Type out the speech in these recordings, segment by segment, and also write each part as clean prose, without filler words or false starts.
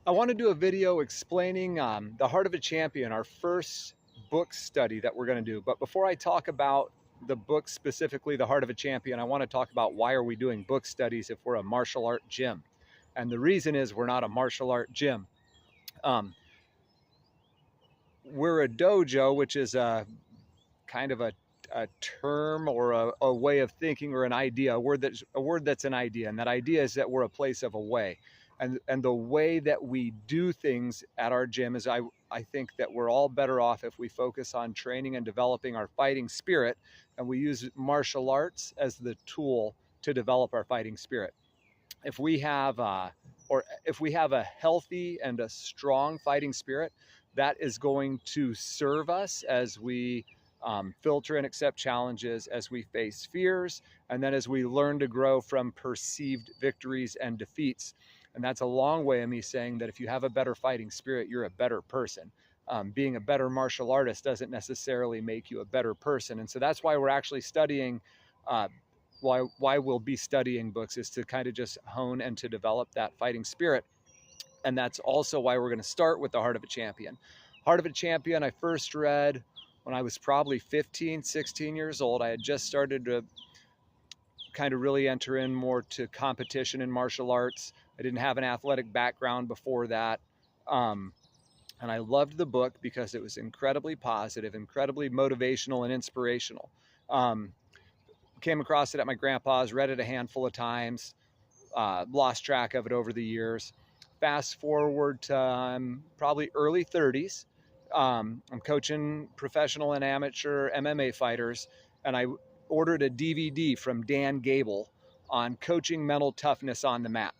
I want to do a video explaining The Heart of a Champion, our first book study that we're going to do. But before I talk about the book specifically, The Heart of a Champion, I want to talk about why are we doing book studies if we're a martial art gym. And the reason is we're not a martial art gym. We're a dojo, which is a kind of a term or a way of thinking or an idea, a word that's an idea. And that idea is that we're a place of a way. And the way that we do things at our gym is I think that we're all better off if we focus on training and developing our fighting spirit, and we use martial arts as the tool to develop our fighting spirit. If we have if we have a healthy and a strong fighting spirit, that is going to serve us as we filter and accept challenges, as we face fears, and then as we learn to grow from perceived victories and defeats. And that's a long way of me saying that if you have a better fighting spirit, you're a better person. Being a better martial artist doesn't necessarily make you a better person. And so that's why we're actually studying, why we'll be studying books, is to kind of just hone and to develop that fighting spirit. And that's also why we're going to start with The Heart of a Champion. Heart of a Champion, I first read when I was probably 15, 16 years old. I had just started to kind of really enter in more to competition in martial arts. I didn't have an athletic background before that. And I loved the book because it was incredibly positive, incredibly motivational and inspirational. Came across it at my grandpa's, read it a handful of times, lost track of it over the years. Fast forward to probably early 30s. I'm coaching professional and amateur MMA fighters, and I ordered a DVD from Dan Gable on coaching mental toughness on the mat.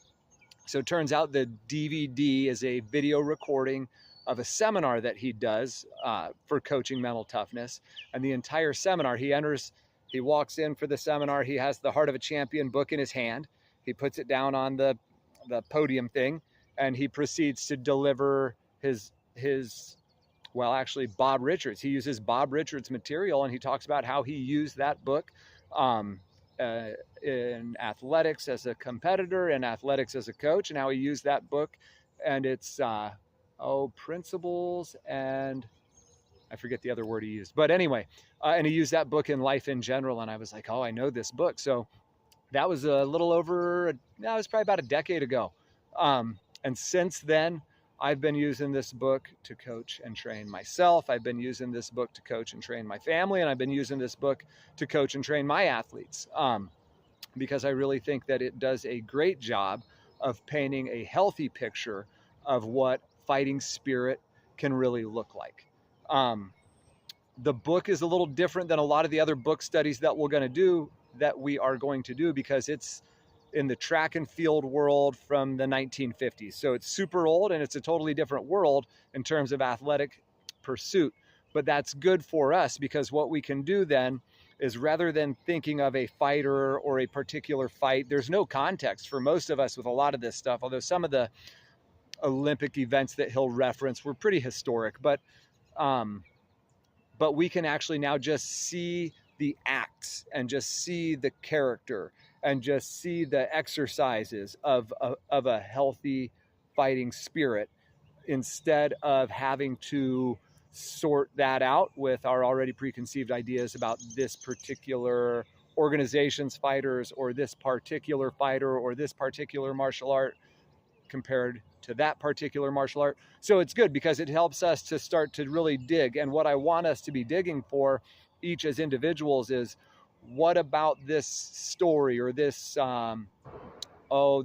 So it turns out the DVD is a video recording of a seminar that he does for coaching mental toughness. And the entire seminar, he walks in for the seminar, he has the Heart of a Champion book in his hand. He puts it down on the podium thing, and he proceeds to deliver his well, actually, Bob Richards. He uses Bob Richards material, and he talks about how he used that book in athletics as a competitor, in athletics as a coach, and how he used that book and its principles, and I forget the other word he used. But anyway, and he used that book in life in general, and I was like, oh, I know this book. So that was a little over, that was probably about a decade ago. And since then, I've been using this book to coach and train myself. I've been using this book to coach and train my family. And I've been using this book to coach and train my athletes because I really think that it does a great job of painting a healthy picture of what fighting spirit can really look like. The book is a little different than a lot of the other book studies that we are going to do because it's in the track and field world from the 1950s. So it's super old, and it's a totally different world in terms of athletic pursuit. But that's good for us because what we can do then is, rather than thinking of a fighter or a particular fight, there's no context for most of us with a lot of this stuff, although some of the Olympic events that he'll reference were pretty historic. But we can actually now just see the acts and just see the character and just see the exercises of a healthy fighting spirit, instead of having to sort that out with our already preconceived ideas about this particular organization's fighters or this particular fighter or this particular martial art compared to that particular martial art. So it's good because it helps us to start to really dig. And what I want us to be digging for each as individuals is, what about this story or this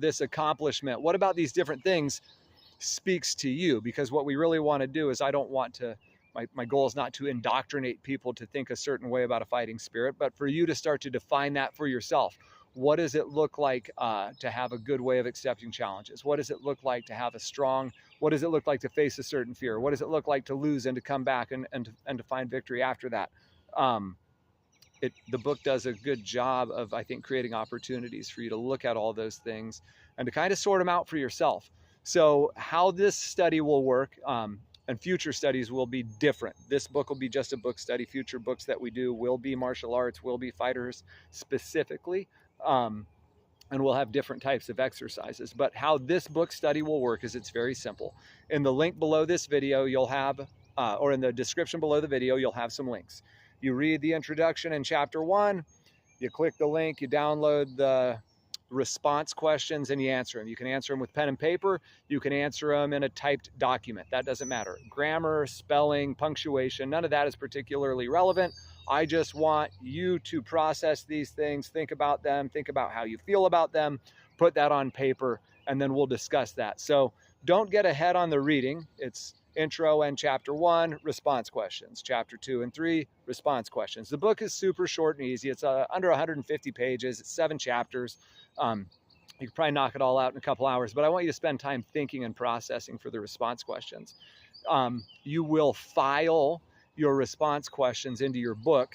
this accomplishment? What about these different things speaks to you? Because what we really want to do is, I don't want to, my goal is not to indoctrinate people to think a certain way about a fighting spirit, but for you to start to define that for yourself. What does it look like to have a good way of accepting challenges? What does it look like to have what does it look like to face a certain fear? What does it look like to lose and to come back and to find victory after that? The book does a good job of, I think, creating opportunities for you to look at all those things and to kind of sort them out for yourself. So how this study will work, and future studies will be different. This book will be just a book study. Future books that we do will be martial arts, will be fighters specifically. and we'll have different types of exercises. But how this book study will work is it's very simple. In the link below this video, you'll have, or in the description below the video, you'll have some links. You read the introduction in chapter 1, you click the link, you download the response questions, and you answer them. You can answer them with pen and paper. You can answer them in a typed document. That doesn't matter. Grammar, spelling, punctuation, none of that is particularly relevant. I just want you to process these things, think about them, think about how you feel about them, put that on paper, and then we'll discuss that. So don't get ahead on the reading. It's intro and chapter 1, response questions. Chapter 2 and 3, response questions. The book is super short and easy. It's under 150 pages. It's 7 chapters. You can probably knock it all out in a couple hours, but I want you to spend time thinking and processing for the response questions. You will file your response questions into your book.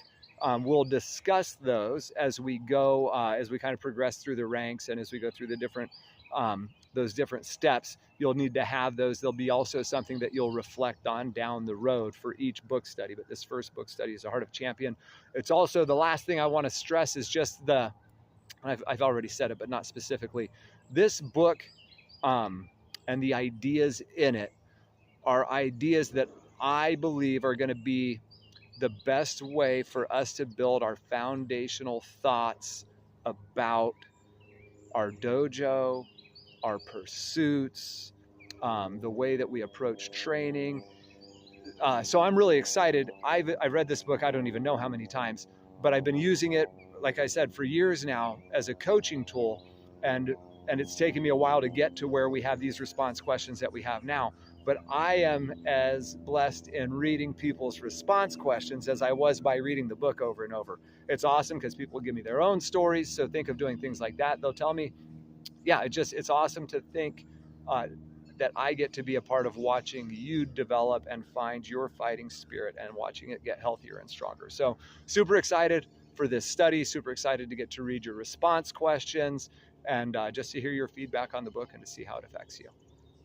We'll discuss those as we go, as we kind of progress through the ranks and as we go through the different, those different steps. You'll need to have those. There'll be also something that you'll reflect on down the road for each book study. But this first book study is The Heart of Champion. It's also, the last thing I want to stress is just the, I've already said it, but not specifically. This book and the ideas in it are ideas that I believe are going to be the best way for us to build our foundational thoughts about our dojo, our pursuits, the way that we approach training. So I'm really excited. I've read this book, I don't even know how many times, but I've been using it, like I said, for years now as a coaching tool. And it's taken me a while to get to where we have these response questions that we have now. But I am as blessed in reading people's response questions as I was by reading the book over and over. It's awesome because people give me their own stories. So think of doing things like that. They'll tell me, yeah, it's awesome to think that I get to be a part of watching you develop and find your fighting spirit and watching it get healthier and stronger. So super excited for this study, super excited to get to read your response questions and just to hear your feedback on the book and to see how it affects you.